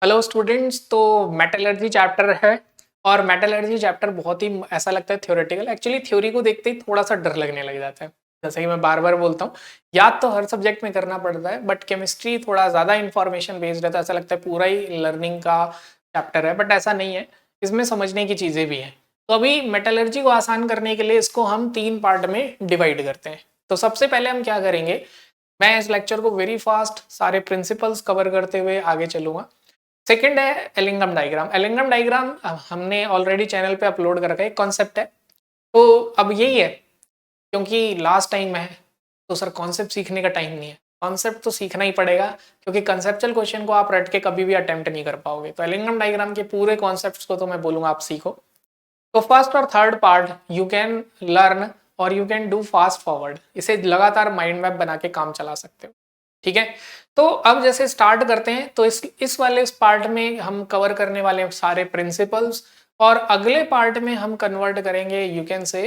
Hello students. तो metallurgy chapter है और मेटलर्जी चैप्टर बहुत ही ऐसा लगता है थ्योरेटिकल। एक्चुअली थ्योरी को देखते ही थोड़ा सा डर लगने लग जाता है। जैसे कि मैं बार बार बोलता हूँ, याद तो हर सब्जेक्ट में करना पड़ता है, बट केमिस्ट्री थोड़ा ज़्यादा इंफॉर्मेशन बेस्ड रहता है। ऐसा लगता है पूरा ही लर्निंग का चैप्टर है, बट ऐसा नहीं है। इसमें समझने की चीज़ें भी हैं। तो अभी मेटलर्जी को आसान करने के लिए इसको हम 3 पार्ट में डिवाइड करते हैं। तो सबसे पहले हम क्या करेंगे, मैं इस लेक्चर को वेरी फास्ट सारे प्रिंसिपल्स कवर करते हुए आगे चलूंगा। सेकंड है एलिंगम डायग्राम। एलिंगम डायग्राम हमने ऑलरेडी चैनल पे अपलोड कर रखा है, कॉन्सेप्ट है। तो अब यही है, क्योंकि लास्ट टाइम है तो सर कॉन्सेप्ट सीखने का टाइम नहीं है। कॉन्सेप्ट तो सीखना ही पड़ेगा, क्योंकि कंसेप्चुअल क्वेश्चन को आप रट के कभी भी अटेम्प्ट नहीं कर पाओगे। तो एलिंगम डायग्राम के पूरे कॉन्सेप्ट्स को तो मैं बोलूंगा आप सीखो। तो फर्स्ट और third part you can learn और you can do fast forward. इसे लगातार माइंड मैप बना के काम चला सकते हो, ठीक है। तो अब जैसे स्टार्ट करते हैं, तो इस वाले पार्ट में हम कवर करने वाले सारे प्रिंसिपल्स, और अगले पार्ट में हम कन्वर्ट करेंगे यू कैन से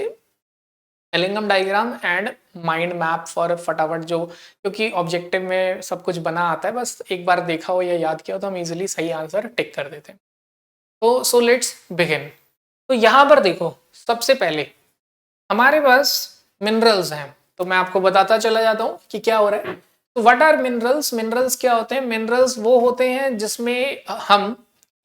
Ellingham diagram and mind map for फटाफट, जो क्योंकि ऑब्जेक्टिव में सब कुछ बना आता है, बस एक बार देखा हो या याद किया हो तो हम इजीली सही आंसर टिक कर देते हैं। तो सो लेट्स बिगिन। तो यहाँ पर देखो, सबसे पहले हमारे पास मिनरल्स हैं। तो मैं आपको बताता चला जाता हूँ कि क्या हो रहा है। तो व्हाट आर मिनरल्स? मिनरल्स क्या होते हैं? मिनरल्स वो होते हैं जिसमें हम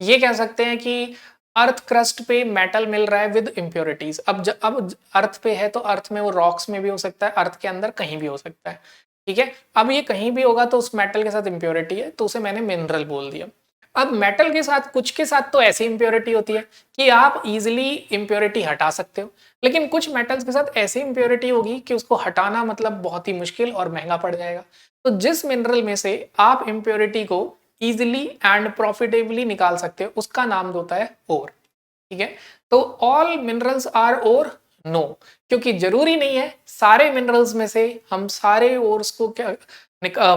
ये कह सकते हैं कि अर्थ क्रस्ट पे मेटल मिल रहा है विद इम्प्योरिटीज। अब अर्थ पे है तो अर्थ में वो रॉक्स में भी हो सकता है, अर्थ के अंदर कहीं भी हो सकता है, ठीक है। अब ये कहीं भी होगा तो उस मेटल के साथ इम्प्योरिटी है, तो उसे मैंने मिनरल बोल दिया। अब मेटल के साथ कुछ के साथ तो ऐसी इम्प्योरिटी होती है कि आप इजिली इम्प्योरिटी हटा सकते हो, लेकिन कुछ मेटल्स के साथ ऐसी इम्प्योरिटी होगी कि उसको हटाना मतलब बहुत ही मुश्किल और महंगा पड़ जाएगा। तो जिस मिनरल में से आप इम्प्योरिटी को इजिली एंड प्रॉफिटेबली निकाल सकते हो उसका नाम होता है ओर, ठीक है। तो all minerals are ore? No, क्योंकि जरूरी नहीं है सारे मिनरल्स में से हम सारे ओर्स को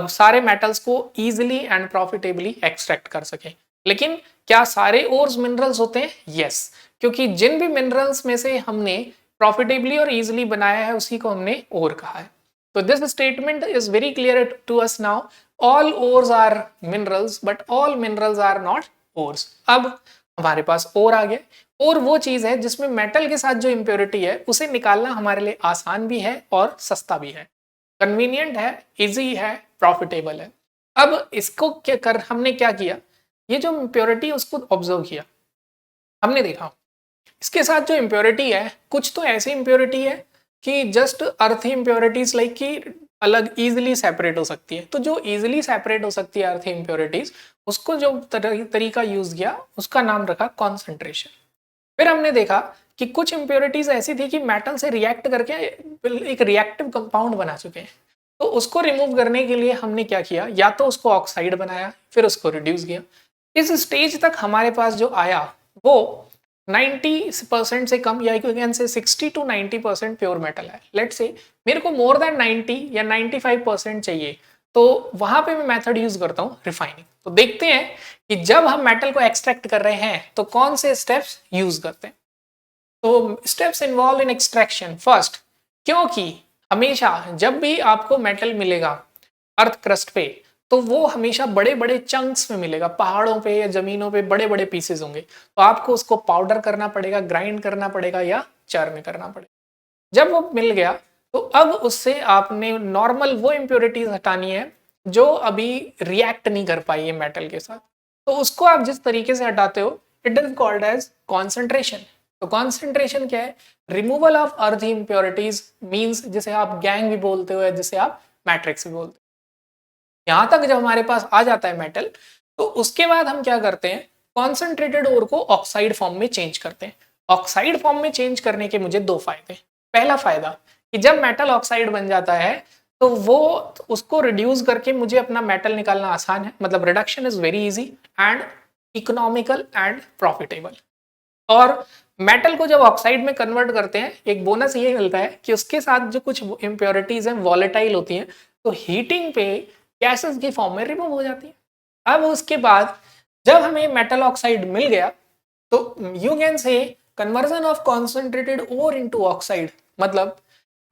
सारे मेटल्स को इजिली एंड प्रॉफिटेबली एक्सट्रैक्ट कर सके। लेकिन क्या सारे ओर्स मिनरल्स होते हैं? यस, क्योंकि जिन भी मिनरल्स में से हमने प्रॉफिटेबली और इजिली बनाया है उसी को हमने ओर कहा है। तो this statement is very clear to us now. All ores are minerals but all minerals are not ores. अब हमारे पास ओर आ गया। और वो चीज है जिसमें मेटल के साथ जो इम्प्योरिटी है उसे निकालना हमारे लिए आसान भी है और सस्ता भी है, कन्वीनियंट है, इजी है, प्रॉफिटेबल है। अब इसको क्या कर हमने क्या किया, ये जो इम्प्योरिटी उसको ऑब्जर्व किया, हमने देखा इसके साथ जो इम्प्योरिटी है कुछ तो ऐसी इम्प्योरिटी है कि जस्ट अर्थी इम्प्योरिटीज लाइक कि अलग इजिली सेपरेट हो सकती है। तो जो इजिली सेपरेट हो सकती है अर्थी इम्प्योरिटीज, उसको जो तरीका यूज किया उसका नाम रखा कॉन्सेंट्रेशन। फिर हमने देखा कि कुछ इम्प्योरिटीज ऐसी थी कि मेटल से रिएक्ट करके एक रिएक्टिव कंपाउंड बना चुके हैं। तो उसको रिमूव करने के लिए हमने क्या किया, या तो उसको ऑक्साइड बनाया फिर उसको रिड्यूस किया। इस स्टेज तक हमारे पास जो आया वो 90% से कम, या can say 60 to 90% pure metal है। लेट्स से मेरे को मोर देन 90 या 95% चाहिए, तो वहां पे मैं मेथड यूज करता हूँ रिफाइनिंग। तो देखते हैं कि जब हम मेटल को एक्सट्रैक्ट कर रहे हैं तो कौन से स्टेप्स यूज करते हैं। तो steps involve in extraction first, क्योंकि हमेशा जब भी आपको मेटल मिलेगा अर्थ क्रस्ट पे तो वो हमेशा बड़े बड़े चंक्स में मिलेगा, पहाड़ों पे या जमीनों पे बड़े बड़े पीसेस होंगे। तो आपको उसको पाउडर करना पड़ेगा, ग्राइंड करना पड़ेगा या चर्न करना पड़ेगा। जब वो मिल गया तो अब उससे आपने नॉर्मल वो इम्प्योरिटीज हटानी है जो अभी रिएक्ट नहीं कर पाई है मेटल के साथ। तो उसको आप जिस तरीके से हटाते हो it is called as concentration. तो कॉन्सेंट्रेशन क्या है? Removal of earth impurities means, जिसे आप गैंग भी बोलते हो या जिसे आप मैट्रिक्स भी बोलते हो। यहां तक जब हमारे पास आ जाता है मेटल, तो उसके बाद हम क्या करते हैं, कॉन्सेंट्रेटेड ओर को ऑक्साइड फॉर्म में चेंज करते हैं। ऑक्साइड फॉर्म में चेंज करने के मुझे दो फायदे। पहला फायदा कि जब मेटल ऑक्साइड बन जाता है तो वो उसको रिड्यूस करके मुझे अपना मेटल निकालना आसान है, मतलब reduction is very easy and economical and profitable. और मेटल को जब ऑक्साइड में कन्वर्ट करते हैं एक बोनस ये मिलता है कि उसके साथ जो कुछ इम्प्योरिटीज हैं वॉलेटाइल होती हैं, तो हीटिंग पे गैसेस की फॉर्म में रिमूव हो जाती है। अब उसके बाद जब हमें मेटल ऑक्साइड मिल गया तो you can say conversion of concentrated ore into oxide, मतलब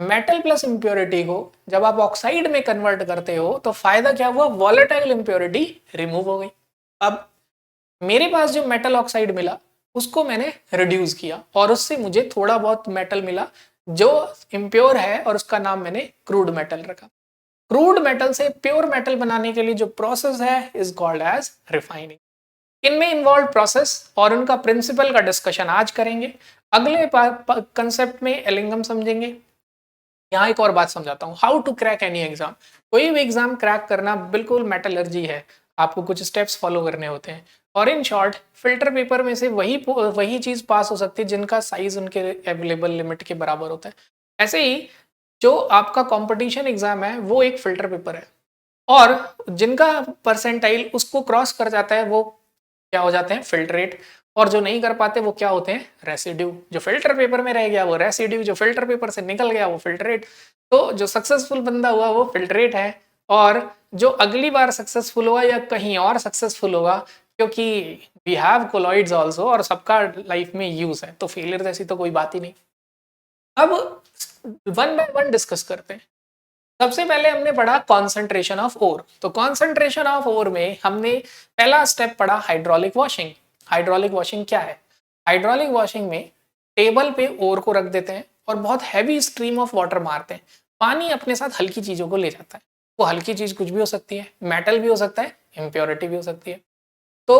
मेटल प्लस इंप्योरिटी को जब आप ऑक्साइड में कन्वर्ट करते हो तो फायदा क्या हुआ, वॉलेटाइल इंप्योरिटी रिमूव हो गई। अब मेरे पास जो मेटल ऑक्साइड मिला उसको मैंने रिड्यूस किया और उससे मुझे थोड़ा बहुत मेटल मिला जो इम्प्योर है और उसका नाम मैंने क्रूड मेटल रखा। क्रूड मेटल से प्योर मेटल बनाने के लिए जो प्रोसेस है इज कॉल्ड एज रिफाइनिंग। इनमें इन्वॉल्व प्रोसेस और उनका प्रिंसिपल का डिस्कशन आज करेंगे। अगले कंसेप्ट में एलिंगम समझेंगे। यहाँ एक और बात समझाता हूँ, how to crack any exam. कोई भी एग्जाम क्रैक करना बिल्कुल मेटलर्जी है, आपको कुछ स्टेप्स फॉलो करने होते हैं। और इन शॉर्ट फिल्टर पेपर में से वही चीज पास हो सकती है जिनका साइज उनके अवेलेबल लिमिट के बराबर होता है। ऐसे ही जो आपका कंपटीशन एग्जाम है वो एक फिल्टर पेपर है और जिनका परसेंटाइल उसको क्रॉस कर जाता है वो क्या हो जाते हैं, फिल्ट्रेट। और जो नहीं कर पाते वो क्या होते हैं, रेसिड्यू। जो फिल्टर पेपर में रह गया वो रेसिड्यू, जो फिल्टर पेपर से निकल गया वो फिल्ट्रेट। तो जो सक्सेसफुल बंदा हुआ वो फिल्ट्रेट है और जो अगली बार सक्सेसफुल होगा या कहीं और सक्सेसफुल होगा, क्योंकि वी हैव कोलॉइड्स आल्सो और सबका लाइफ में यूज है, तो फेलियर जैसी तो कोई बात ही नहीं। अब वन बाय वन डिस्कस करते हैं। सबसे पहले हमने पढ़ा कॉन्सेंट्रेशन ऑफ ओर। तो कॉन्सेंट्रेशन ऑफ ओर में हमने पहला स्टेप पढ़ा हाइड्रोलिक वॉशिंग। हाइड्रोलिक वॉशिंग क्या है? हाइड्रोलिक वॉशिंग में टेबल पे ओर को रख देते हैं और बहुत हैवी स्ट्रीम ऑफ वाटर मारते हैं। पानी अपने साथ हल्की चीजों को ले जाता है। वो हल्की चीज कुछ भी हो सकती है, मेटल भी हो सकता है, इम्प्योरिटी भी हो सकती है। तो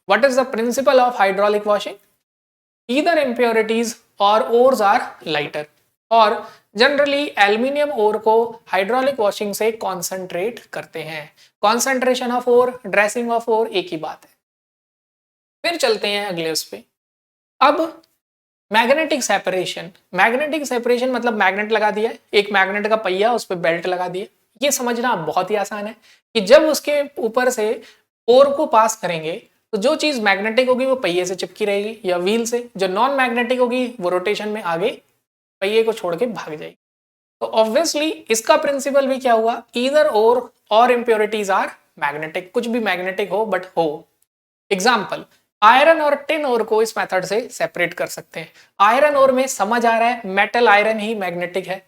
what is the principle of hydraulic washing? Either impurities और ओर्स आर लाइटर। और जनरली एल्यूमिनियम ओर को हाइड्रोलिक वॉशिंग से कॉन्सेंट्रेट करते हैं। Concentration of ore, dressing of ore एक ही बात है। फिर चलते हैं अगले उस पे। अब मैग्नेटिक सेपरेशन। मैग्नेटिक सेपरेशन मतलब मैग्नेट लगा दिया, एक मैग्नेट का पहिया उस पर बेल्ट लगा दिए। ये समझना बहुत ही आसान है कि जब उसके ऊपर से ओर को पास करेंगे तो जो चीज मैग्नेटिक होगी वो पहिए से चिपकी रहेगी या व्हील से, जो नॉन मैग्नेटिक होगी वो रोटेशन में आगे पहिए को छोड़ के भाग जाएगी। तो ऑब्वियसली इसका प्रिंसिपल भी क्या हुआ, ईदर ओर और इम्प्योरिटीज आर मैग्नेटिक। कुछ भी मैग्नेटिक हो बट हो। एग्जाम्पल, आयरन और टिन ओर को इस मेथड से सेपरेट कर सकते हैं। आयरन ओर में समझ आ रहा है मेटल आयरन ही मैग्नेटिक है,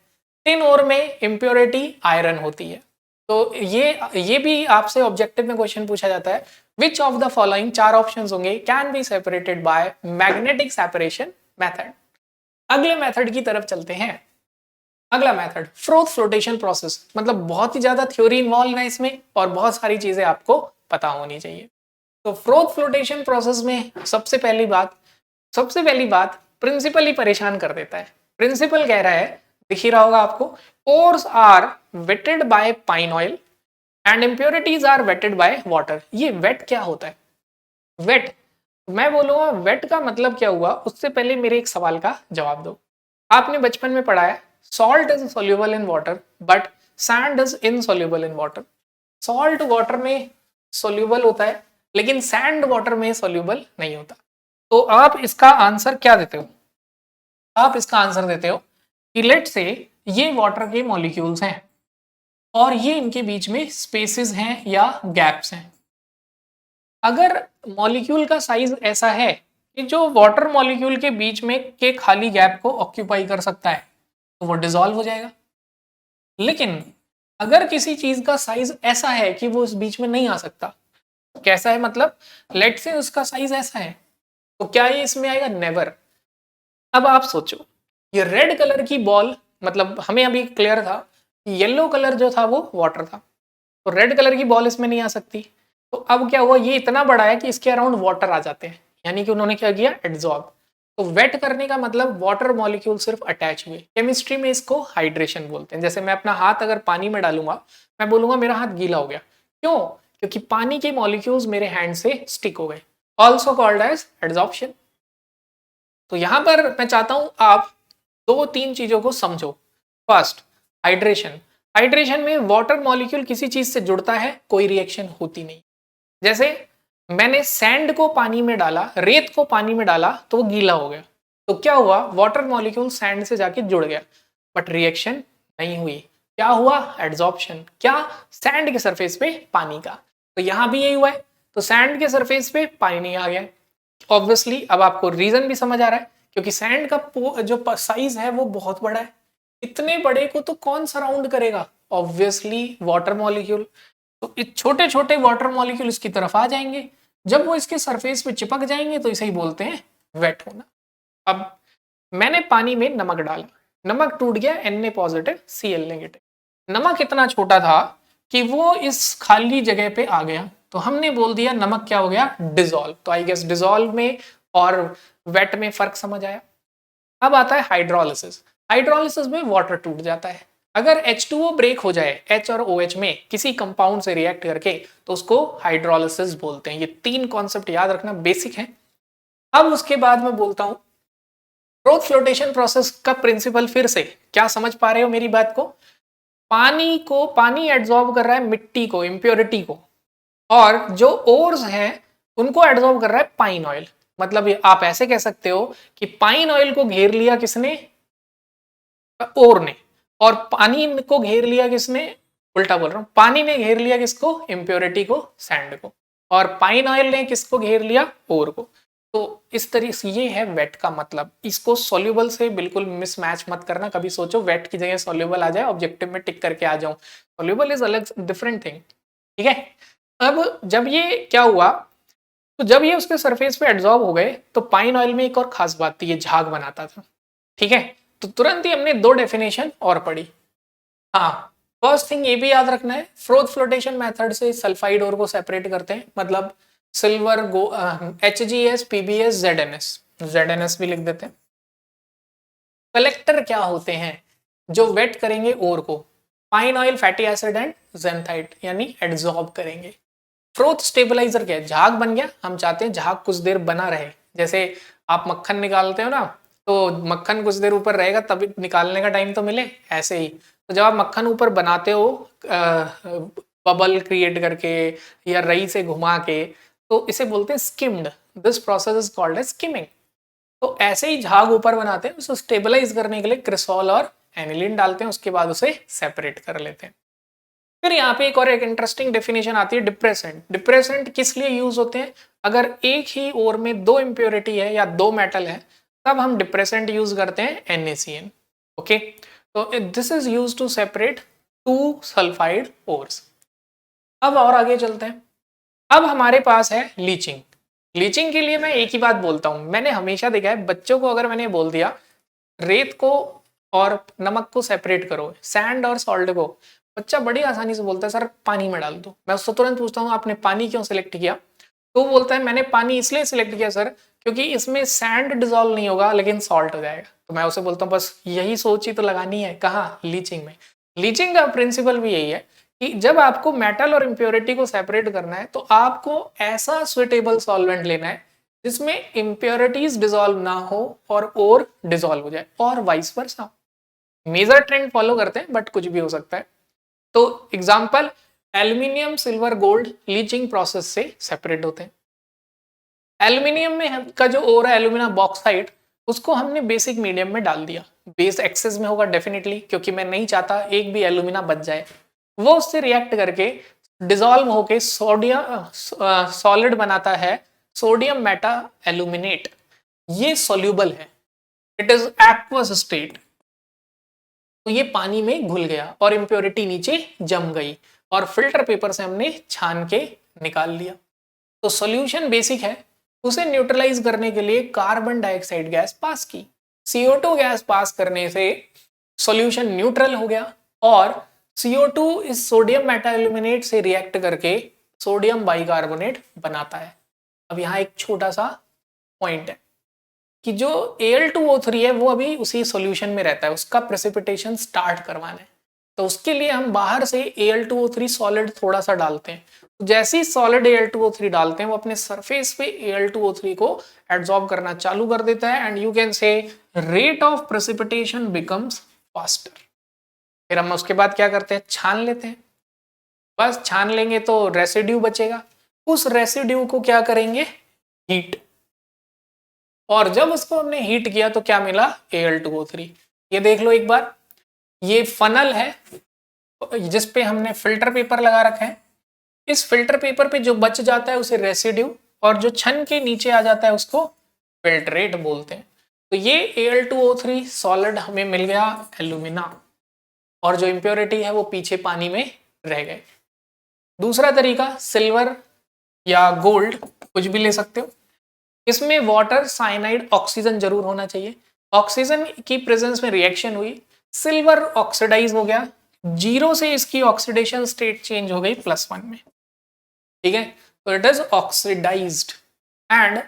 टिन ओर में इम्प्योरिटी आयरन होती है। तो ये भी आपसे ऑब्जेक्टिव में क्वेश्चन पूछा जाता है, विच ऑफ द फॉलोइंग, चार ऑप्शंस होंगे, can be separated by magnetic separation method. अगले मेथड की तरफ चलते हैं। अगला मेथड फ्रोथ फ्लोटेशन प्रोसेस। मतलब बहुत ही ज्यादा थ्योरी इन्वॉल्व है इसमें और बहुत सारी चीजें आपको पता होनी चाहिए। तो फ्रोथ फ्लोटेशन प्रोसेस में सबसे पहली बात प्रिंसिपल ही परेशान कर देता है। प्रिंसिपल कह रहा है, दिख ही रहा होगा आपको, ores are wetted by pine oil and impurities are wetted by water. ये वेट क्या होता है? वेट, मैं बोलूंगा वेट का मतलब क्या हुआ, उससे पहले मेरे एक सवाल का जवाब दो। आपने बचपन में पढ़ा है salt is soluble in water but sand is insoluble in water. Salt water में सोल्यूबल होता है लेकिन सैंड वाटर में सोल्यूबल नहीं होता। तो आप इसका आंसर क्या देते हो? आप इसका आंसर देते हो कि लेट से ये वाटर के मॉलिक्यूल्स हैं और ये इनके बीच में स्पेसेस हैं या गैप्स हैं। अगर मॉलिक्यूल का साइज ऐसा है कि जो वाटर मॉलिक्यूल के बीच में के खाली गैप को ऑक्यूपाई कर सकता है तो वो डिसॉल्व हो जाएगा। लेकिन अगर किसी चीज का साइज ऐसा है कि वो उस बीच में नहीं आ सकता, कैसा है मतलब, लेट से उसका साइज ऐसा है, तो क्या ये इसमें आएगा? नेवर। अब आप सोचो, ये रेड कलर की बॉल, मतलब हमें अभी क्लियर था कि येलो कलर जो था वो वाटर था, तो रेड कलर की बॉल इसमें नहीं आ सकती। तो अब क्या हुआ, ये इतना बड़ा है कि इसके अराउंड वाटर आ जाते हैं, यानी कि उन्होंने क्या किया, एड्सॉर्ब। तो वेट करने का मतलब वाटर मॉलिक्यूल सिर्फ अटैच हुए। केमिस्ट्री में इसको हाइड्रेशन बोलते हैं। जैसे मैं अपना हाथ अगर पानी में डालूंगा, मैं बोलूंगा मेरा हाथ गीला हो गया, क्यों? क्योंकि पानी के मॉलिक्यूल्स मेरे हैंड से स्टिक हो गए, ऑल्सो कॉल्ड एज एड्सॉर्प्शन। तो यहां पर मैं चाहता हूं आप दो तीन चीजों को समझो। First, hydration. हाइड्रेशन में वाटर मॉलिक्यूल किसी चीज से जुड़ता है, कोई रिएक्शन होती नहीं। जैसे मैंने सैंड को पानी में डाला, रेत को पानी में डाला तो वो गीला हो गया, तो क्या हुआ, वाटर मॉलिक्यूल सैंड से जाके जुड़ गया बट रिएक्शन नहीं हुई। क्या हुआ? एड्सॉर्प्शन। क्या? सैंड के सरफेस पे पानी का। तो यहां भी यही हुआ है, तो सैंड के सरफेस पे पानी नहीं आ गया। ऑब्वियसली अब आपको रीजन भी समझ आ रहा है, क्योंकि सैंड का जो साइज है वो बहुत बड़ा है। इतने बड़े को तो कौन सराउंड करेगा? Obviously water molecule. तो छोटे छोटे वाटर मॉलिक्यूल इसकी तरफ आ जाएंगे, जब वो इसके सरफेस पे चिपक जाएंगे तो इसे ही बोलते हैं वेट होना। अब मैंने पानी में नमक डाला, नमक टूट गया, Na पॉजिटिव Cl नेगेटिव। नमक इतना छोटा था कि वो इस खाली जगह पे आ गया, तो हमने बोल दिया नमक क्या हो गया, डिजोल्व। तो आई गेस डिजोल्व में और वेट में फर्क समझ आया। अब आता है हाइड्रोलिसिस। हाइड्रोलिसिस में वाटर टूट जाता है। अगर H2O ब्रेक हो जाए H और OH में किसी कंपाउंड से रिएक्ट करके, तो उसको हाइड्रोलिसिस बोलते हैं। ये 3 कॉन्सेप्ट याद रखना, बेसिक है। अब उसके बाद मैं बोलता हूं ग्रोथ फ्लोटेशन प्रोसेस का प्रिंसिपल। फिर से क्या समझ पा रहे हो मेरी बात को? पानी एड्सॉर्ब कर रहा है मिट्टी को, इम्प्योरिटी को, और जो ओर्स हैं उनको एड्सॉर्ब कर रहा है पाइन ऑयल। मतलब ये आप ऐसे कह सकते हो कि पाइन ऑयल को घेर लिया किसने, ओर ने, और पानी को घेर लिया किसने, उल्टा बोल रहा हूं, पानी ने घेर लिया किसको, इम्प्योरिटी को, सैंड को, और पाइन ऑयल ने किसको घेर लिया, ओर को। तो इस तरीके से ये है वेट का मतलब। इसको सॉल्युबल से बिल्कुल मिसमैच मत करना। कभी सोचो वेट की जगह सॉल्युबल आ जाए, ऑब्जेक्टिव में टिक करके आ जाऊं, सॉल्युबल इज अलग, डिफरेंट थिंग, ठीक है। अब जब ये क्या हुआ, तो जब ये उसके सरफेस पे एड्सॉर्ब हो गए, तो पाइन ऑयल में एक और खास बात थी, ये झाग बनाता था, ठीक है। तो तुरंत ही हमने 2 डेफिनेशन और पढ़ी। हाँ, फर्स्ट थिंग ये भी याद रखना है, फ्रोथ फ्लोटेशन मेथड से सल्फाइड ओर को सेपरेट करते हैं, मतलब सिल्वर HgS PbS ZnS भी लिख देते हैं। कलेक्टर क्या होते हैं, जो वेट करेंगे ओर को, pine oil, fatty acid and xanthate, यानी एड्सॉर्ब करेंगे। फ्रोथ स्टेबलाइजर क्या है, झाग बन गया, हम चाहते हैं झाग कुछ देर बना रहे। जैसे आप मक्खन निकालते हो ना, तो मक्खन कुछ देर ऊपर रहेगा तभी निकालने का टाइम तो मिले, ऐसे ही। तो जब आप मक्खन ऊपर बनाते हो बबल क्रिएट करके या रई से घुमा के, तो इसे बोलते हैं skimmed. This process is called as skimming. तो ऐसे ही झाग ऊपर बनाते हैं, उसको स्टेबलाइज करने के लिए क्रिसोल और एनिलीन डालते हैं, उसके बाद उसे सेपरेट कर लेते हैं। फिर यहाँ पे एक और एक इंटरेस्टिंग डेफिनेशन आती है, डिप्रेसेंट। डिप्रेसेंट किस लिए यूज होते हैं, अगर एक ही ओर में 2 इंप्योरिटी है या 2 मेटल है, तब हम डिप्रेसेंट यूज करते हैं NaCN। ओके, तो this is use to separate 2 sulphide ores. अब और आगे चलते हैं। अब हमारे पास है लीचिंग। लीचिंग के लिए मैं एक ही बात बोलता हूं, मैंने हमेशा देखा है बच्चों को, अगर मैंने बोल दिया रेत को और नमक को सेपरेट करो, सैंड और सॉल्ट को, बच्चा बड़ी आसानी से बोलता है सर पानी में डाल दो। मैं उससे तुरंत पूछता हूँ आपने पानी क्यों सिलेक्ट किया, तो वो बोलता है मैंने पानी इसलिए सिलेक्ट किया सर क्योंकि इसमें सैंड डिजोल्व नहीं होगा लेकिन सॉल्ट हो जाएगा। तो मैं उसे बोलता हूँ बस यही सोच ही तो लगानी है, कहाँ, लीचिंग में। लीचिंग का प्रिंसिपल भी यही है कि जब आपको मेटल और इम्प्योरिटी को सेपरेट करना है, तो आपको ऐसा सुइटेबल सॉल्वेंट लेना है जिसमें इम्प्योरिटीज डिजोल्व ना हो और ओर डिजोल्व हो जाए, और vice versa. Major trend follow करते हैं बट कुछ भी हो सकता है। तो example, aluminium, silver, gold leaching process से सेपरेट होते हैं। एल्यूमिनियम में का जो ओर है एल्यूमिना बॉक्साइड, उसको हमने बेसिक मीडियम में डाल दिया। बेस एक्सेस में होगा डेफिनेटली, क्योंकि मैं नहीं चाहता एक भी एल्यूमिना बच जाए। वो उससे रिएक्ट करके डिसॉल्व होके सोडियम सॉलिड बनाता है, सोडियम मेटा एल्यूमिनेट। ये सॉल्यूबल है, इट इज एक्वस स्टेट। तो ये पानी में घुल गया और इम्प्योरिटी नीचे जम गई, और फिल्टर पेपर से हमने छान के निकाल लिया। तो सॉल्यूशन बेसिक है, उसे न्यूट्रलाइज करने के लिए कार्बन डाइऑक्साइड गैस पास की। CO2 गैस पास करने से सॉल्यूशन न्यूट्रल हो गया, और CO2 इस सोडियम मेटाएल्यूमिनेट से रिएक्ट करके सोडियम बाइकार्बोनेट बनाता है। अब यहाँ एक छोटा सा पॉइंट है कि जो Al2O3 है वो अभी उसी सॉल्यूशन में रहता है, उसका प्रेसिपिटेशन स्टार्ट करवाना है। तो उसके लिए हम बाहर से Al2O3 सॉलिड थोड़ा सा डालते हैं। जैसे ही सॉलिड Al2O3 डालते हैं, वो अपने सरफेस पे Al2O3 को एब्जॉर्ब करना चालू कर देता है, एंड यू कैन से rate of precipitation becomes faster. फिर हम उसके बाद क्या करते हैं, छान लेते हैं। बस छान लेंगे तो रेसिड्यू बचेगा, उस रेसिड्यू को क्या करेंगे, हीट। और जब उसको हमने हीट किया तो क्या मिला, Al2O3। ये देख लो एक बार, ये फनल है जिसपे हमने फिल्टर पेपर लगा रखा है। इस फिल्टर पेपर पे जो बच जाता है उसे रेसिड्यू, और जो छन के नीचे आ जाता है उसको फिल्ट्रेट बोलते हैं। तो ये Al2O3 सॉलिड हमें मिल गया एल्यूमिना, और जो इम्प्योरिटी है वो पीछे पानी में रह गए। दूसरा तरीका, सिल्वर या गोल्ड, कुछ भी ले सकते हो। इसमें वाटर, साइनाइड, ऑक्सीजन जरूर होना चाहिए। ऑक्सीजन की प्रेजेंस में रिएक्शन हुई, सिल्वर ऑक्सीडाइज हो गया, 0 से इसकी ऑक्सीडेशन स्टेट चेंज हो गई +1 में, ठीक है। तो it is oxidised and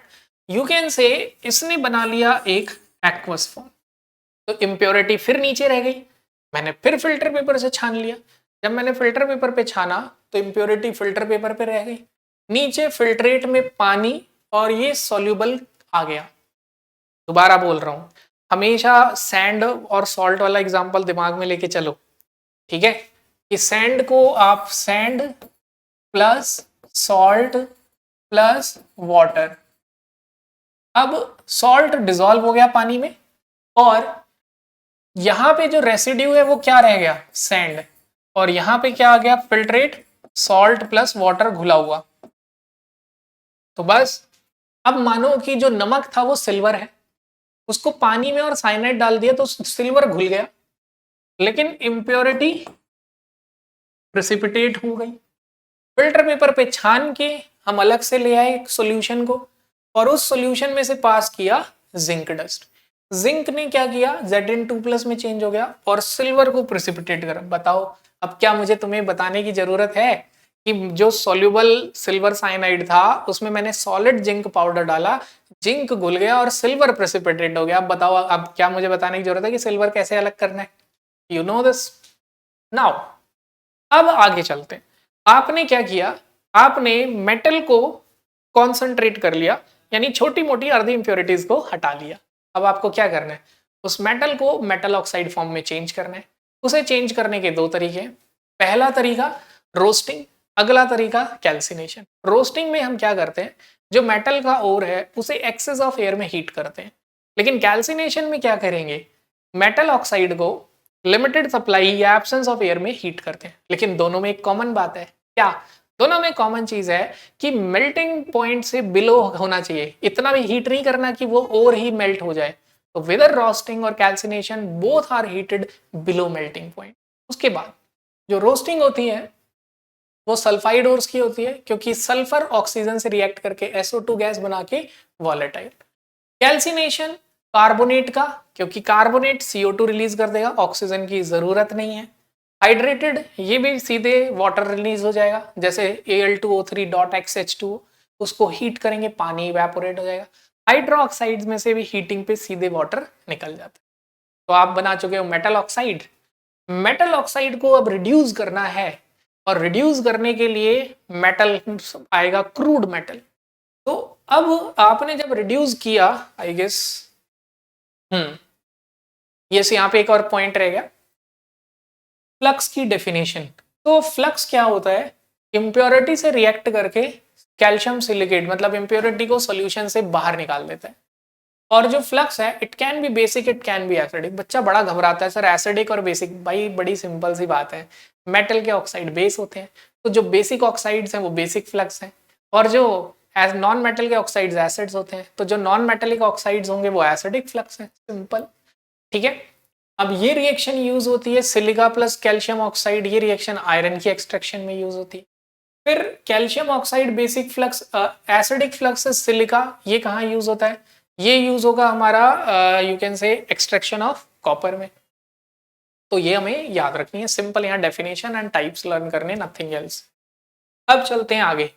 you can say इसने बना लिया एक एक्वस फॉर्म। तो इम्प्योरिटी फिर नीचे रह गई, मैंने फिर फिल्टर पेपर से छान लिया। जब मैंने फिल्टर पेपर पे छाना तो इम्प्योरिटी फिल्टर पेपर पे रह गई, नीचे फिल्ट्रेट में पानी और ये सॉल्यूबल आ गया। दोबारा बोल रहा हूं, हमेशा सैंड और सॉल्ट वाला एग्जांपल दिमाग में लेके चलो, ठीक है। कि सैंड को आप sand plus salt plus water, अब सॉल्ट डिसॉल्व हो गया पानी में और यहां पे जो रेसिड्यू है वो क्या रह गया, सैंड, और यहां पे क्या आ गया, फिल्ट्रेट, सॉल्ट प्लस वाटर घुला हुआ। तो बस अब मानो कि जो नमक था वो सिल्वर है, उसको पानी में और साइनाइड डाल दिया तो सिल्वर घुल गया, लेकिन इम्प्योरिटी प्रेसिपिटेट हो गई। फिल्टर पेपर पे छान के हम अलग से ले आए एक सॉल्यूशन को और उस सॉल्यूशन में से पास किया जिंक डस्ट। जिंक ने क्या किया, Zn2+ में चेंज हो गया और सिल्वर को प्रेसिपिटेट करा। बताओ अब क्या मुझे तुम्हें बताने की जरूरत है कि जो सॉल्युबल सिल्वर साइनाइड था उसमें मैंने सॉलिड जिंक पाउडर डाला, जिंक घुल गया और सिल्वर प्रेसिपिटेट हो गया। अब बताओ अब क्या मुझे बताने की जरूरत है कि सिल्वर कैसे अलग करना है, यू नो दिस नाउ। अब आगे चलते हैं, आपने क्या किया, आपने मेटल को कॉन्सेंट्रेट कर लिया, यानी छोटी मोटी अर्धी इंप्योरिटीज को हटा लिया। अब आपको क्या करना है, उस मेटल को मेटल ऑक्साइड फॉर्म में चेंज करना है। उसे चेंज करने के दो तरीके हैं, पहला तरीका रोस्टिंग, अगला तरीका कैल्सिनेशन। रोस्टिंग में हम क्या करते हैं, जो मेटल का ओर है उसे एक्सेस ऑफ एयर में हीट करते हैं, लेकिन कैल्सिनेशन में क्या करेंगे, मेटल ऑक्साइड को लिमिटेड सप्लाई या एब्सेंस ऑफ एयर में हीट करते हैं। लेकिन दोनों में एक कॉमन बात है, क्या, दोनों में कॉमन चीज है कि मेल्टिंग पॉइंट से बिलो होना चाहिए, इतना भी हीट नहीं करना कि वो और ही मेल्ट हो जाए। तो वेदर रोस्टिंग और calcination both are heated below melting point. उसके बाद जो रोस्टिंग होती है वो सल्फाइड ओर्स की होती है, क्योंकि सल्फर ऑक्सीजन से रिएक्ट करके SO2 गैस बना के वॉलेटाइल। कैल्सिनेशन कार्बोनेट का, क्योंकि कार्बोनेट CO2 रिलीज कर देगा, ऑक्सीजन की जरूरत नहीं है। हाइड्रेटेड, ये भी सीधे वाटर रिलीज हो जाएगा, जैसे Al2O3.XH2, उसको हीट करेंगे पानी इवेपोरेट हो जाएगा। हाइड्रोक्साइड्स में से भी हीटिंग पे सीधे वाटर निकल जाता है। तो आप बना चुके हो मेटल ऑक्साइड। मेटल ऑक्साइड को अब रिड्यूस करना है और रिड्यूस करने के लिए मेटल आएगा क्रूड मेटल। तो अब आपने जब रिड्यूस किया, आई गेस यस, यहाँ पे एक और पॉइंट रह गया, फ्लक्स की डेफिनेशन। तो फ्लक्स क्या होता है, इम्प्योरिटी से रिएक्ट करके कैल्शियम सिलिकेट मतलब इम्प्योरिटी को सॉल्यूशन से बाहर निकाल देता है। और जो फ्लक्स है it can be basic, it can be acidic. बच्चा बड़ा घबराता है, सर एसिडिक और बेसिक, भाई बड़ी सिंपल सी बात है, मेटल के ऑक्साइड बेस होते हैं, तो जो बेसिक ऑक्साइड्स हैं वो बेसिक फ्लक्स हैं, और जो एज नॉन मेटल के ऑक्साइड्स एसिड्स होते हैं, तो जो नॉन मेटेलिक ऑक्साइड्स होंगे वो एसिडिक फ्लक्स हैं, सिंपल, ठीक है। अब ये रिएक्शन यूज होती है सिलिका प्लस कैल्शियम ऑक्साइड, ये रिएक्शन आयरन की एक्सट्रैक्शन में यूज होती है। फिर calcium oxide basic flux, acidic flux silica, ये कहाँ यूज होता है, ये यूज होगा हमारा यू कैन से एक्सट्रैक्शन ऑफ कॉपर में। तो ये हमें याद रखनी है, सिंपल यहाँ डेफिनेशन एंड टाइप्स लर्न करने, नथिंग एल्स। अब चलते हैं आगे,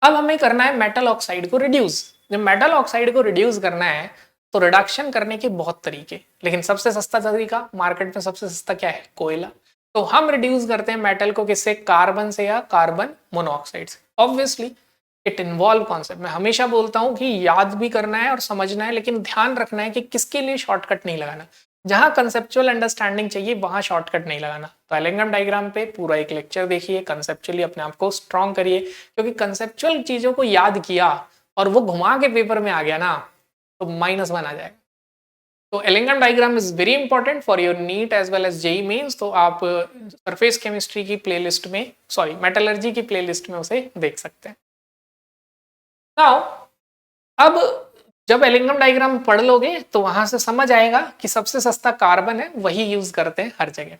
अब हमें करना है मेटल ऑक्साइड को रिड्यूस। जब मेटल ऑक्साइड को रिड्यूस करना है तो रिडक्शन करने के बहुत तरीके, लेकिन सबसे सस्ता तरीका मार्केट में सबसे सस्ता क्या है, कोयला। तो हम रिड्यूस करते हैं मेटल को किससे, कार्बन से या कार्बन मोनोऑक्साइड से। ऑब्वियसली इट इन्वॉल्व कॉन्सेप्ट, मैं हमेशा बोलता हूं कि याद भी करना है और समझना है, लेकिन ध्यान रखना है कि किसके लिए शॉर्टकट नहीं लगाना। जहां कंसेप्चुअल अंडरस्टैंडिंग चाहिए वहां शॉर्टकट नहीं लगाना। तो एलिंगम डायग्राम पे पूरा एक लेक्चर देखिए, कंसेप्चुअली अपने आप को स्ट्रॉन्ग करिए, क्योंकि कंसेप्चुअल चीजों को याद किया और वो घुमा के पेपर में आ गया ना तो -1 आ जाएगा। तो Ellingham diagram is very important for your NEET as well as JEE Mains. तो आप सरफेस केमिस्ट्री की प्लेलिस्ट में, सॉरी मेटलर्जी की प्लेलिस्ट में उसे देख सकते हैं। नाउ अब जब एलिंगम डायग्राम पढ़ लोगे तो वहां से समझ आएगा कि सबसे सस्ता कार्बन है, वही यूज करते हैं हर जगह।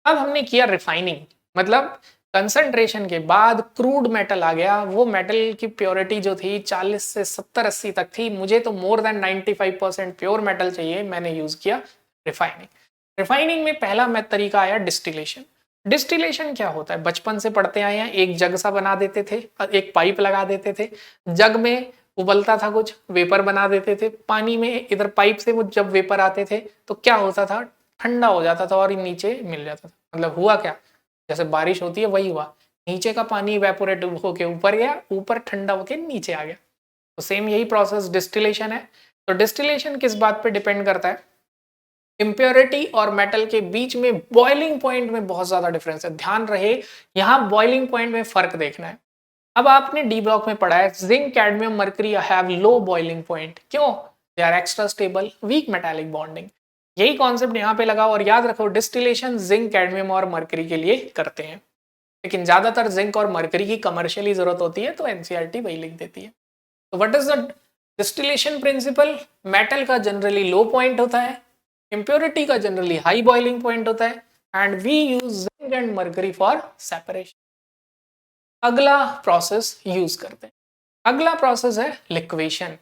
अब हमने किया रिफाइनिंग, मतलब कंसंट्रेशन के बाद क्रूड मेटल आ गया, वो मेटल की प्योरिटी जो थी 40 से 70-80 तक थी, मुझे तो मोर देन 95% प्योर मेटल चाहिए, मैंने यूज किया रिफाइनिंग। रिफाइनिंग में पहला तरीका आया डिस्टिलेशन। डिस्टिलेशन क्या होता है, बचपन से पढ़ते आए हैं, एक जग सा बना देते थे, एक पाइप लगा देते थे, जग में उबलता था कुछ, वेपर बना देते थे, पानी में इधर पाइप से वो जब वेपर आते थे तो क्या होता था, ठंडा हो जाता था और नीचे मिल जाता था। मतलब हुआ क्या, जैसे बारिश होती है वही हुआ, नीचे का पानी इवेपोरेट होके ऊपर गया, ऊपर ठंडा होके नीचे आ गया। तो सेम यही प्रोसेस डिस्टिलेशन है। तो डिस्टिलेशन किस बात पे डिपेंड करता है, इम्प्योरिटी और मेटल के बीच में बॉइलिंग पॉइंट में बहुत ज्यादा डिफरेंस है। ध्यान रहे यहाँ बॉइलिंग पॉइंट में फर्क देखना है। अब आपने डी ब्लॉक में पढ़ा है zinc cadmium mercury have low boiling point, क्यों, they are extra stable weak metallic bonding. यही कॉन्सेप्ट यहाँ पे लगाओ और याद रखो डिस्टिलेशन जिंक कैडमियम और मर्करी के लिए करते हैं, लेकिन ज्यादातर जिंक और मर्करी की कमर्शियली जरूरत होती है तो एनसीईआरटी वही लिख देती है। तो what is the distillation principle, metal का जनरली लो पॉइंट होता है, इम्प्योरिटी का जनरली हाई बॉइलिंग पॉइंट होता है, and we use zinc and mercury for separation. अगला प्रोसेस यूज करते हैं, अगला प्रोसेस है लिक्वेशन।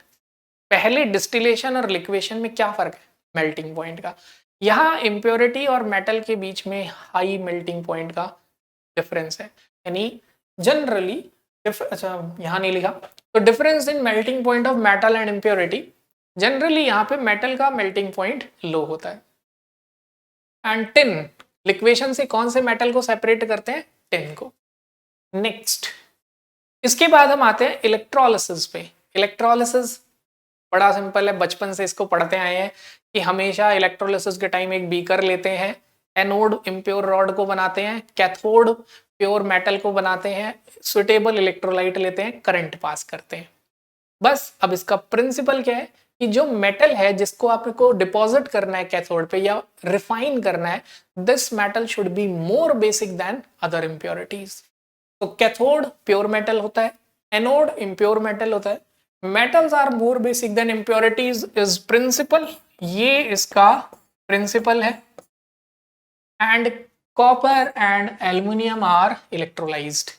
पहले डिस्टिलेशन और लिक्वेशन में क्या फर्क है, मेल्टिंग पॉइंट का। यहाँ इम्प्योरिटी और मेटल के बीच में हाई मेल्टिंग पॉइंट का डिफरेंस है, यानी जनरली अच्छा यहाँ नहीं लिखा, तो difference in melting point of metal and impurity, generally यहाँ पे मेटल का मेल्टिंग पॉइंट लो होता है। एंड टिन, लिक्वेशन से कौन से मेटल को सेपरेट करते हैं, टिन को। नेक्स्ट, इसके बाद हम आते हैं इलेक्ट्रोलिसिस पे। इलेक्ट्रोलिसिस बड़ा सिंपल है, बचपन से इसको पढ़ते आए हैं कि हमेशा इलेक्ट्रोलिसिस के टाइम एक बीकर लेते हैं, एनोड इम्प्योर रॉड को बनाते हैं, कैथोड प्योर मेटल को बनाते हैं, सुटेबल इलेक्ट्रोलाइट लेते हैं, करंट पास करते हैं। बस अब इसका प्रिंसिपल क्या है कि जो मेटल है जिसको आपको डिपॉजिट करना है कैथोड पे या रिफाइन करना है, this metal should be more basic than other impurities. तो कैथोड प्योर मेटल होता है, एनोड इम्प्योर मेटल होता है, metals are more basic than impurities is principle, ये इसका प्रिंसिपल है। And copper and aluminium are electrolysed.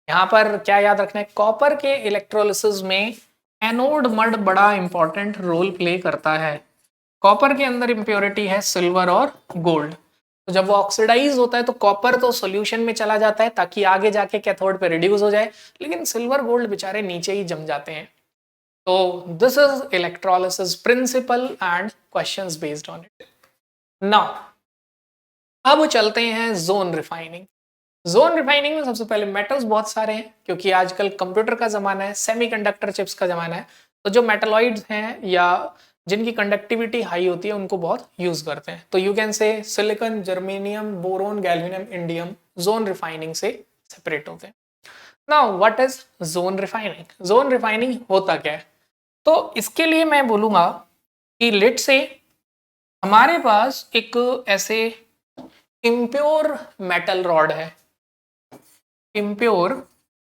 यहाँ पर क्या याद रखना है, कॉपर के इलेक्ट्रोलिसिस में एनोड मड बड़ा इंपॉर्टेंट रोल प्ले करता है। कॉपर के अंदर इम्प्योरिटी है सिल्वर और गोल्ड, तो जब वो ऑक्सीडाइज होता है तो कॉपर तो सॉल्यूशन में चला जाता है ताकि आगे जाके कैथोड पे रिड्यूस हो जाए, लेकिन सिल्वर गोल्ड बेचारे नीचे ही जम जाते हैं। तो this is electrolysis principle and questions based on it. Now अब चलते हैं जोन रिफाइनिंग। जोन रिफाइनिंग में सबसे पहले मेटल्स बहुत सारे हैं, क्योंकि आजकल कंप्यूटर का जमाना है, सेमीकंडक्टर चिप्स का जमाना है, तो जो मेटलॉइड्स हैं या जिनकी कंडक्टिविटी हाई होती है उनको बहुत यूज करते हैं। तो you can say silicon, germanium, boron, gallium, indium zone refining से सेपरेट होते हैं। Now what is zone refining, zone refining होता क्या है, तो इसके लिए मैं बोलूंगा कि लेट से हमारे पास एक ऐसे इम्प्योर मेटल रॉड है, इम्प्योर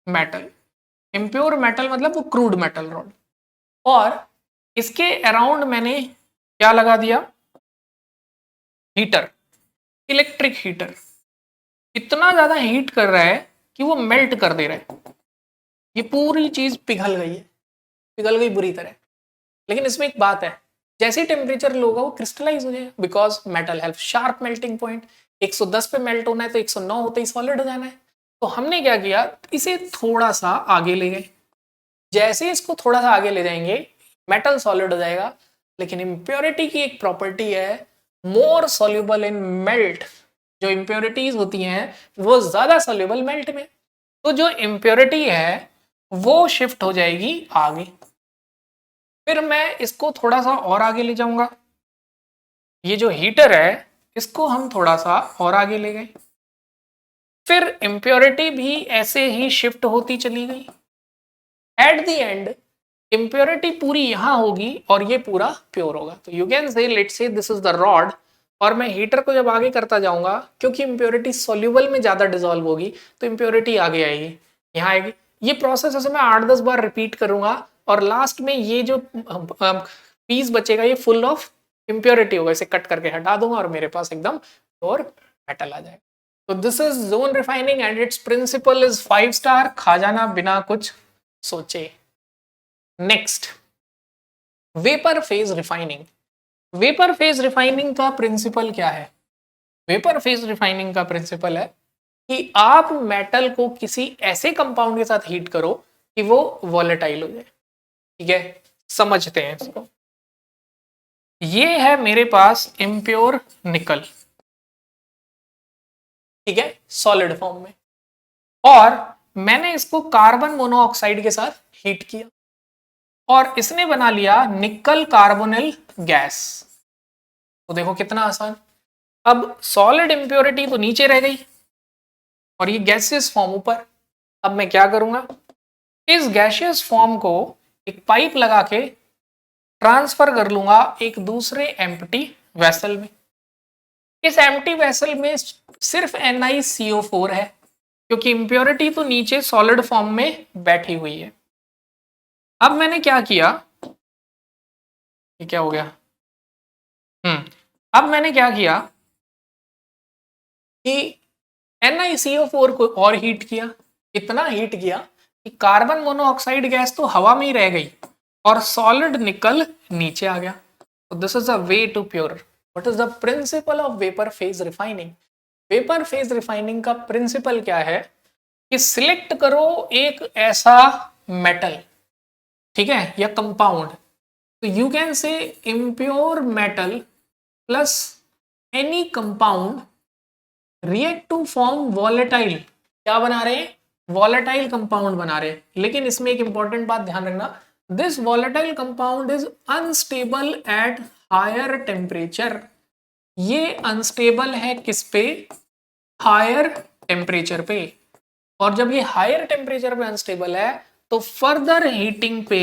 मेटल, इम्प्योर मेटल मतलब वो क्रूड मेटल रॉड, और इसके अराउंड मैंने क्या लगा दिया, हीटर, इलेक्ट्रिक हीटर, इतना ज्यादा हीट कर रहा है कि वो मेल्ट कर दे रहा है, ये पूरी चीज पिघल गई है, पिघल गई बुरी तरह। लेकिन इसमें एक बात है, जैसे टेम्परेचर लो होगा वो क्रिस्टलाइज हो जाएगा, because metal have sharp melting point. 110 पे मेल्ट होना है तो 109 होते ही सॉलिड हो जाना है। तो हमने क्या किया, इसे थोड़ा सा आगे ले गए, जैसे इसको थोड़ा सा आगे ले जाएंगे मेटल सॉलिड हो जाएगा। लेकिन इम्प्योरिटी की एक प्रॉपर्टी है, मोर सॉल्युबल इन मेल्ट, जो इम्प्योरिटीज होती हैं वो ज्यादा सॉल्युबल मेल्ट में, तो जो इम्प्योरिटी है वो शिफ्ट हो जाएगी आगे। फिर मैं इसको थोड़ा सा और आगे ले जाऊंगा, ये जो हीटर है इसको हम थोड़ा सा और आगे ले गए, फिर इम्प्योरिटी भी ऐसे ही शिफ्ट होती चली गई। एट द एंड इम्प्योरिटी पूरी यहां होगी और ये पूरा प्योर होगा। तो यू कैन से let's say this is the rod, और मैं हीटर को जब आगे करता जाऊंगा, क्योंकि इम्प्योरिटी सॉल्युबल में ज्यादा डिसॉल्व होगी तो इम्प्योरिटी आगे आएगी, यहाँ आएगी। ये प्रोसेस ऐसे मैं 8-10 बार रिपीट करूंगा और लास्ट में ये जो पीस बचेगा ये फुल ऑफ इम्प्योरिटी होगा, इसे कट करके हटा दूंगा और मेरे पास एकदम प्योर मेटल आ जाएगा। तो this is zone refining and its principle is 5 star, खा जाना बिना कुछ सोचे। Next, vapour phase refining. Vapour phase refining का प्रिंसिपल क्या है? वेपर फेज रिफाइनिंग का प्रिंसिपल है कि आप मेटल को किसी ऐसे कंपाउंड के साथ हीट करो कि वो वॉलेटाइल हो जाए। ठीक है, समझते हैं इसको। ये है मेरे पास इम्प्योर निकल, ठीक है, सॉलिड फॉर्म में, और मैंने इसको कार्बन मोनोऑक्साइड के साथ हीट किया और इसने बना लिया निकल कार्बोनिल गैस। तो देखो कितना आसान। अब सॉलिड इंप्योरिटी तो नीचे रह गई और ये गैसियस फॉर्म ऊपर। अब मैं क्या करूंगा, इस गैसियस फॉर्म को एक पाइप लगा के ट्रांसफर कर लूंगा एक दूसरे एम्प्टी वेसल में। इस एम्प्टी वेसल में सिर्फ NiCO4 है क्योंकि इंप्योरिटी तो नीचे सॉलिड फॉर्म में बैठी हुई है। अब मैंने क्या किया, ये क्या हो गया, अब मैंने क्या किया कि NiCO4 को और हीट किया, इतना हीट किया कि कार्बन मोनोऑक्साइड गैस तो हवा में ही रह गई और सॉलिड निकल नीचे आ गया। तो this is a way to pure. What is the principle of vapour phase refining? Vapour phase refining का प्रिंसिपल क्या है कि सिलेक्ट करो एक ऐसा मेटल, ठीक है, या कंपाउंड। तो you can say impure metal plus any compound react to form volatile. क्या बना रहे हैं? वॉलेटाइल कंपाउंड बना रहे हैं। लेकिन इसमें एक इंपॉर्टेंट बात ध्यान रखना, this volatile compound is unstable at higher temperature. ये अनस्टेबल है किस पे? हायर टेम्परेचर पे। और जब ये हायर टेम्परेचर पे अनस्टेबल है तो फर्दर हीटिंग पे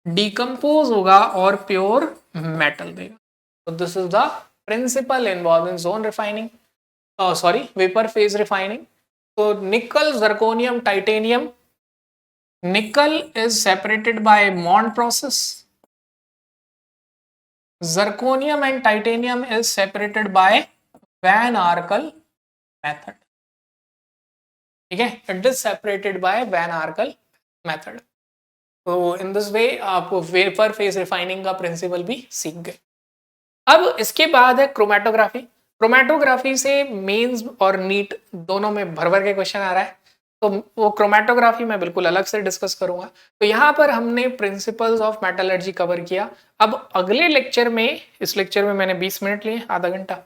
डिकम्पोज होगा और प्योर मेटल देगा। तो this is the principle involve in zone refining, vapour phase refining. तो nickel, zirconium, titanium, nickel is separated by Mond process, zirconium and titanium is separated by Van Arkel method, ठीक है, it is separated by Van Arkel method। तो in this way आप vapour phase refining का principal भी सीख गए। अब इसके बाद है क्रोमेटोग्राफी। क्रोमेटोग्राफी से मेंस और नीट दोनों में भर भर के क्वेश्चन आ रहा है, तो वो क्रोमेटोग्राफी मैं बिल्कुल अलग से डिस्कस करूंगा। तो यहाँ पर हमने प्रिंसिपल्स ऑफ मेटलर्जी कवर किया। अब अगले लेक्चर में, इस लेक्चर में मैंने 20 मिनट लिए, आधा घंटा,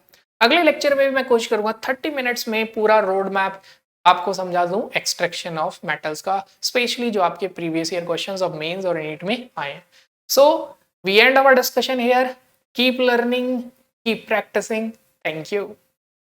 अगले लेक्चर में भी मैं कोशिश करूंगा 30 मिनट्स में पूरा रोड मैप आपको समझा दूं एक्सट्रैक्शन ऑफ मेटल्स का, स्पेशली जो आपके previous year questions of Mains और नीट में आए हैं। So we end our discussion here, keep learning, keep practising, thank you.